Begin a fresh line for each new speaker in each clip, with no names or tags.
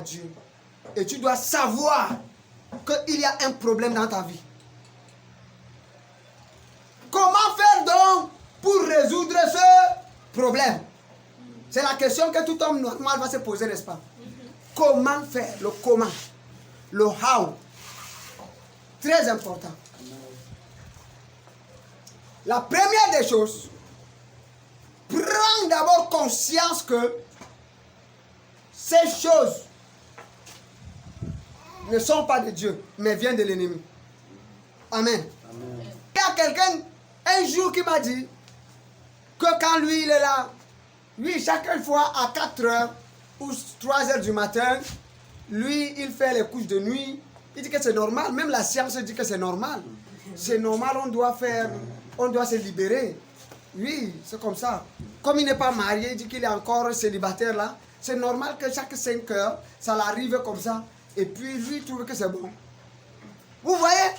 Dieu. Et tu dois savoir qu'il y a un problème dans ta vie. Comment faire donc pour résoudre ce problème? C'est la question que tout homme normal va se poser, n'est-ce pas? Comment faire? Le comment. Le how. Très important. La première des choses, prends d'abord conscience que ces choses ne sont pas de Dieu, mais viennent de l'ennemi. Amen. Amen. Il y a quelqu'un un jour qui m'a dit que quand lui il est là, lui chaque fois à 4 heures ou 3 heures du matin, lui il fait les couches de nuit. Il dit que c'est normal, même la science dit que c'est normal. C'est normal, on doit se libérer. Oui, c'est comme ça. Comme il n'est pas marié, il dit qu'il est encore célibataire là. C'est normal que chaque 5 heures, ça l'arrive comme ça. Et puis lui, il trouve que c'est bon. Vous voyez,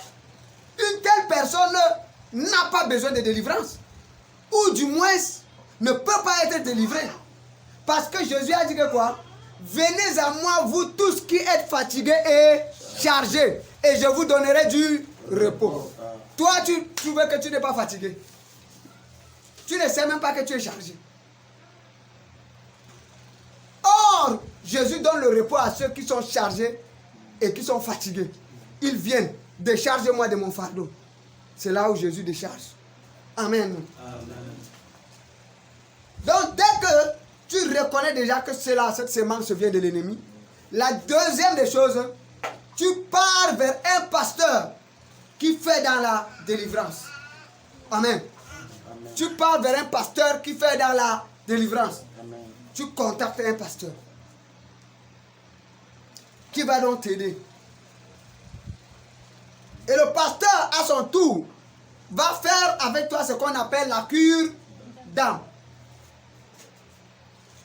une telle personne n'a pas besoin de délivrance. Ou du moins, ne peut pas être délivrée. Parce que Jésus a dit que quoi? Venez à moi, vous tous qui êtes fatigués et chargés, et je vous donnerai du repos. Toi, tu trouves que tu n'es pas fatigué. Tu ne sais même pas que tu es chargé. Or, Jésus donne le repos à ceux qui sont chargés et qui sont fatigués. Ils viennent, décharge-moi de mon fardeau. C'est là où Jésus décharge. Amen. Amen. Donc, dès que tu reconnais déjà que cette semence vient de l'ennemi, la deuxième des choses, tu pars vers un pasteur qui fait dans la délivrance. Amen. Amen. Tu pars vers un pasteur qui fait dans la délivrance. Amen. Tu contactes un pasteur qui va donc t'aider. Et le pasteur, à son tour, va faire avec toi ce qu'on appelle la cure d'âme.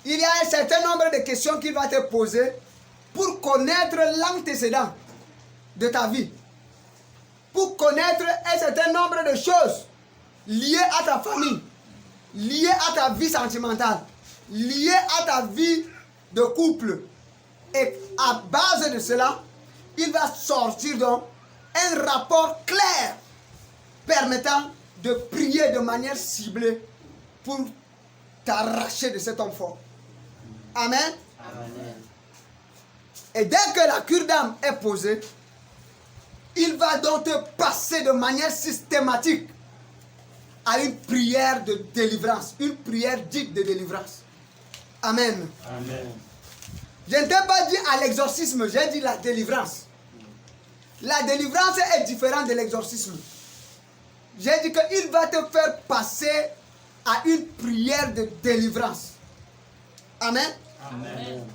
Il y a un certain nombre de questions qu'il va te poser pour connaître l'antécédent de ta vie. Pour connaître un certain nombre de choses liées à ta famille, liées à ta vie sentimentale, liées à ta vie de couple. Et à base de cela, il va sortir donc un rapport clair permettant de prier de manière ciblée pour t'arracher de cet homme fort. Amen. Amen. Et dès que la cure d'âme est posée, il va donc te passer de manière systématique à une prière de délivrance, une prière dite de délivrance. Amen. Amen. Je ne t'ai pas dit à l'exorcisme, j'ai dit la délivrance. La délivrance est différente de l'exorcisme. J'ai dit qu'il va te faire passer à une prière de délivrance. Amen. Amen.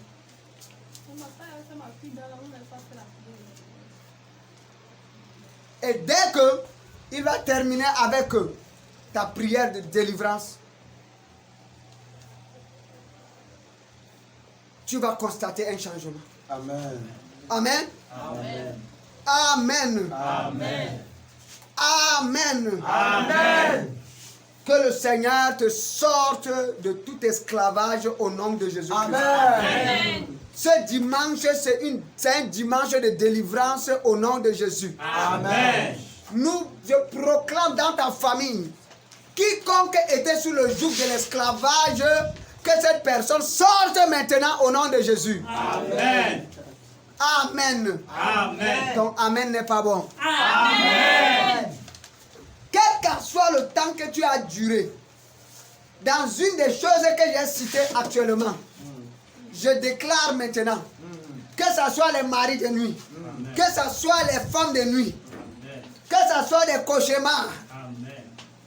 Et dès qu'il va terminer avec ta prière de délivrance, tu vas constater un changement. Amen. Amen. Amen. Amen. Amen. Amen. Amen. Que le Seigneur te sorte de tout esclavage au nom de Jésus-Christ. Amen. Ce dimanche, c'est un dimanche de délivrance au nom de Jésus. Amen. Je proclame dans ta famille, quiconque était sous le joug de l'esclavage, que cette personne sorte maintenant au nom de Jésus. Amen. Amen. Amen. Donc, Amen n'est pas bon. Amen. Quel qu'en soit le temps que tu as duré, dans une des choses que j'ai citées actuellement, je déclare maintenant que ce soit les maris de nuit, que ce soit les femmes de nuit, que ce soit des cauchemars,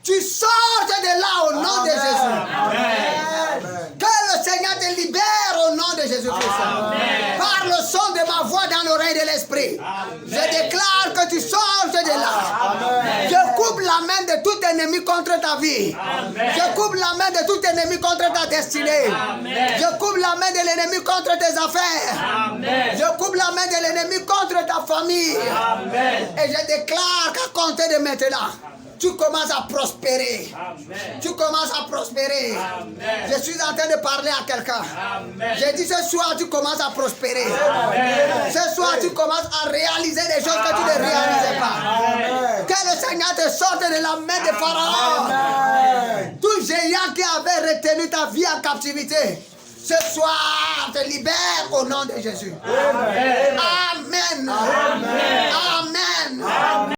tu sortes de là au nom de Jésus. Amen. Que le Seigneur te libère au nom de Jésus-Christ. Par le son de ma voix dans l'oreille de l'esprit. Je déclare que tu sortes de là. Amen. Je coupe la main de tout ennemi contre ta vie. Amen. Je coupe la main de tout ennemi contre ta destinée. Amen. Je coupe la main de l'ennemi contre tes affaires. Amen. Je coupe la main de l'ennemi contre ta famille. Amen. Et je déclare qu'à compter de maintenant, Tu commences à prospérer.
Amen.
Tu commences à prospérer.
Amen.
Je suis en train de parler à quelqu'un. J'ai dit ce soir, tu commences à prospérer.
Amen.
Ce soir, tu commences à réaliser des choses que tu ne réalisais pas. Que le Seigneur te sorte de la main de Pharaon. Tout géant qui avait retenu ta vie en captivité, ce soir, te libère au nom de Jésus. Amen. Amen. Amen. Amen.